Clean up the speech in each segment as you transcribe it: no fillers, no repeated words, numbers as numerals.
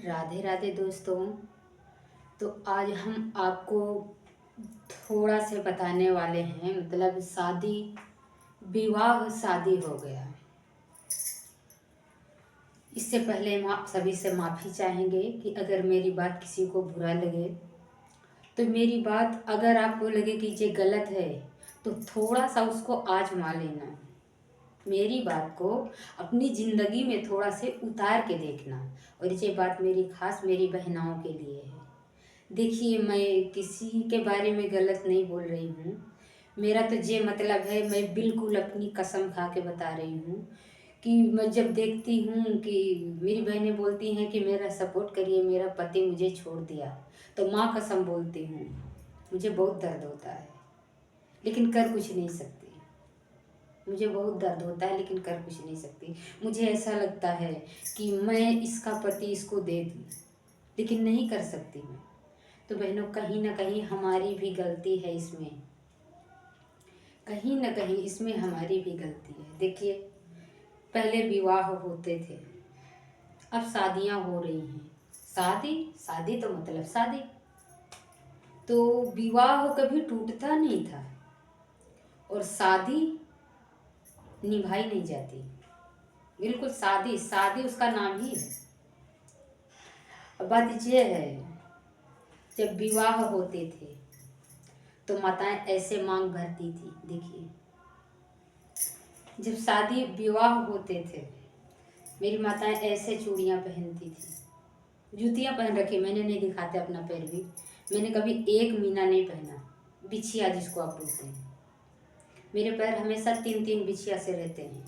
राधे राधे दोस्तों। तो आज हम आपको थोड़ा से बताने वाले हैं, मतलब शादी विवाह शादी हो गया। इससे पहले हम आप सभी से माफ़ी चाहेंगे कि अगर मेरी बात किसी को बुरा लगे तो मेरी बात अगर आपको लगे कि ये गलत है तो थोड़ा सा उसको आजमा लेना। मेरी बात को अपनी ज़िंदगी में थोड़ा से उतार के देखना। और ये बात मेरी खास मेरी बहनाओं के लिए है। देखिए, मैं किसी के बारे में गलत नहीं बोल रही हूँ। मेरा तो ये मतलब है, मैं बिल्कुल अपनी कसम खा के बता रही हूँ कि मैं जब देखती हूँ कि मेरी बहनें बोलती हैं कि मेरा सपोर्ट करिए, मेरा पति मुझे छोड़ दिया, तो माँ कसम बोलती हूँ मुझे बहुत दर्द होता है, लेकिन कर कुछ नहीं सकती। मुझे बहुत दर्द होता है लेकिन कर कुछ नहीं सकती। मुझे ऐसा लगता है कि मैं इसका पति इसको दे दूँ, लेकिन नहीं कर सकती मैं। तो बहनों, कहीं ना कहीं हमारी भी गलती है इसमें, कहीं ना कहीं इसमें हमारी भी गलती है। देखिए, पहले विवाह होते थे, अब शादियां हो रही हैं। शादी शादी तो मतलब शादी। तो विवाह कभी टूटता नहीं था और शादी निभाई नहीं जाती। बिल्कुल, शादी शादी उसका नाम ही है। अब बात यह है, जब विवाह होते थे तो माताएं ऐसे मांग भरती थी। देखिए, जब शादी विवाह होते थे मेरी माताएं ऐसे चूड़ियाँ पहनती थी, जूतियाँ पहन रखी। मैंने नहीं दिखाते अपना पैर भी, मैंने कभी एक मीना नहीं पहना, बिछिया जिसको आप बोलते हैं। मेरे पैर हमेशा 3-3 बिछिया से रहते हैं।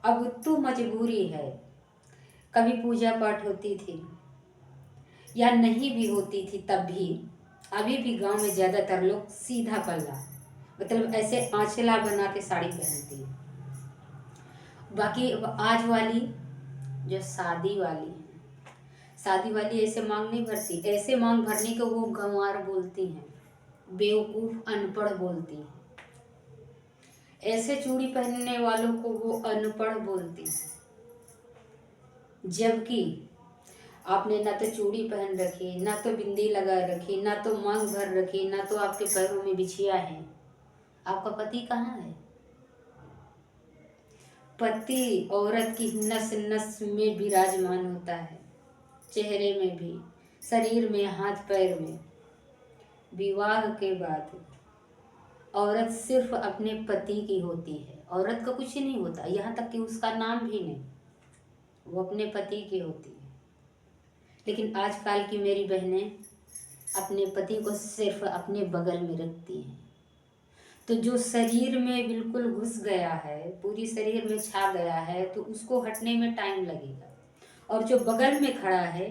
अब तो मजबूरी है, कभी पूजा पाठ होती थी या नहीं भी होती थी तब भी, अभी भी गांव में ज़्यादातर लोग सीधा पल्ला, मतलब ऐसे आंचला बना के साड़ी पहनती है। बाकी आज वाली जो शादी वाली है, शादी वाली ऐसे मांग नहीं भरती। ऐसे मांग भरने को वो गंवार बोलती हैं, बेवकूफ़ अनपढ़ बोलती हैं। ऐसे चूड़ी पहनने वालों को वो अनपढ़ बोलती हैं। जबकि आपने ना तो चूड़ी पहन रखी, ना तो बिंदी लगा रखी, ना तो मांग भर रखी, ना तो आपके पैरों में बिछिया है, आपका पति कहाँ है? पति औरत की नस नस में विराजमान होता है, चेहरे में भी, शरीर में, हाथ पैर में। विवाह के बाद औरत सिर्फ अपने पति की होती है। औरत का कुछ नहीं होता, यहाँ तक कि उसका नाम भी नहीं, वो अपने पति की होती है। लेकिन आजकल की मेरी बहनें अपने पति को सिर्फ अपने बगल में रखती हैं। तो जो शरीर में बिल्कुल घुस गया है, पूरी शरीर में छा गया है, तो उसको हटने में टाइम लगेगा। और जो बगल में खड़ा है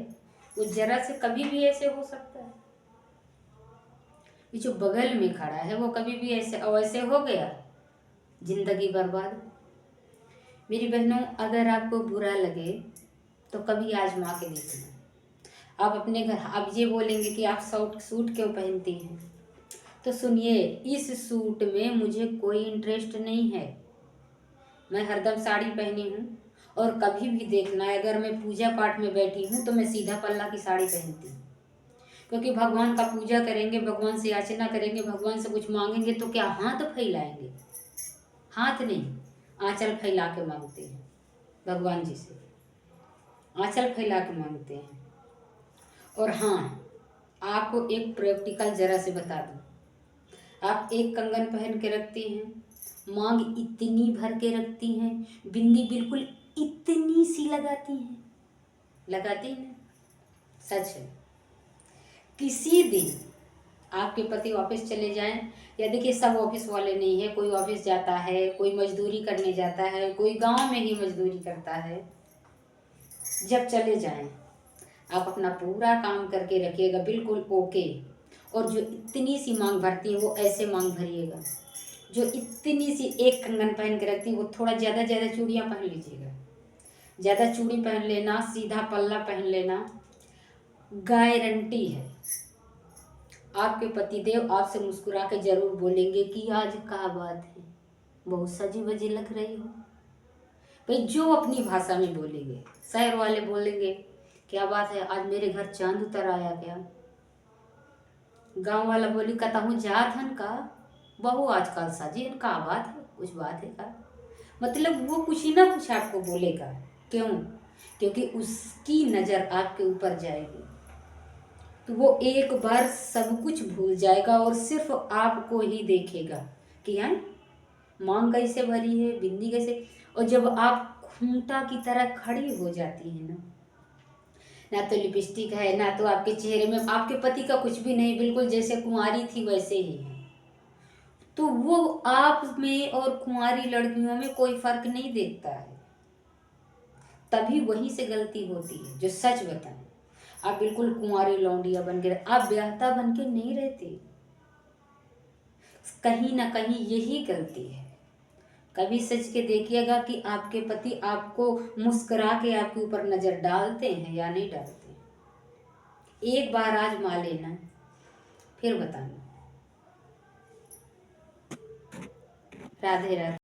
वो जरा से कभी भी ऐसे हो सकता है। जो बगल में खड़ा है वो कभी भी ऐसे वैसे हो गया, जिंदगी बर्बाद। मेरी बहनों, अगर आपको बुरा लगे तो कभी आजमा के देखना। आप अपने घर आप ये बोलेंगे कि आप सूट क्यों पहनती हैं, तो सुनिए, इस सूट में मुझे कोई इंटरेस्ट नहीं है। मैं हरदम साड़ी पहनी हूँ, और कभी भी देखना, अगर मैं पूजा पाठ में बैठी हूँ तो मैं सीधा पल्ला की साड़ी पहनती हूँ। क्योंकि भगवान का पूजा करेंगे, भगवान से याचना करेंगे, भगवान से कुछ मांगेंगे तो क्या हाथ फैलाएंगे? हाथ नहीं, आंचल फैला के मांगते हैं भगवान जी से, आंचल फैला के मांगते हैं। और हाँ, आपको एक प्रैक्टिकल जरा से बता दूँ, आप एक कंगन पहन के रखती हैं, मांग इतनी भर के रखती हैं, बिंदी बिल्कुल इतनी सी लगाती हैं। सच है, किसी दिन आपके पति ऑफिस चले जाएं, या देखिए, सब ऑफिस वाले नहीं है, कोई ऑफिस जाता है, कोई मजदूरी करने जाता है, कोई गांव में ही मजदूरी करता है। जब चले जाएं, आप अपना पूरा काम करके रखिएगा बिल्कुल ओके। और जो इतनी सी मांग भरती है वो ऐसे मांग भरिएगा। जो इतनी सी एक कंगन पहन के रखती है वो थोड़ा ज़्यादा चूड़ियाँ पहन लीजिएगा, ज़्यादा चूड़ी पहन लेना, सीधा पल्ला पहन लेना। गारंटी है आपके पतिदेव आपसे मुस्कुरा के जरूर बोलेंगे कि आज क्या बात है, बहुत सजी वजी लग रही हो। भाई, जो अपनी भाषा में बोलेंगे। शहर वाले बोलेंगे क्या बात है, आज मेरे घर चांद उतर आया क्या? गांव वाला बोली कतहूँ जात हन का, बहू आजकल सजी हन, का बात है, कुछ बात है का? मतलब वो कुछ ही ना कुछ आपको बोलेगा। क्यों? क्योंकि उसकी नज़र आपके ऊपर जाएगी, तो वो एक बार सब कुछ भूल जाएगा और सिर्फ आपको ही देखेगा कि हैं मांग कैसे भरी है, बिंदी कैसे। और जब आप खूंटा की तरह खड़ी हो जाती है ना, ना तो लिपस्टिक है, ना तो आपके चेहरे में आपके पति का कुछ भी नहीं, बिल्कुल जैसे कुंवारी थी वैसे ही है, तो वो आप में और कुंवारी लड़कियों में कोई फर्क नहीं देखता है। तभी वहीं से गलती होती है, जो सच बताएं। आप बिल्कुल कुंवारी लौंडिया बन के, आप ब्याहता बन के नहीं रहते। कहीं ना कहीं यही गलती है। कभी सोच के देखिएगा कि आपके पति आपको मुस्कुरा के आपके ऊपर नजर डालते हैं या नहीं डालते। एक बार आजमा लेना, फिर बताना। राधे राधे।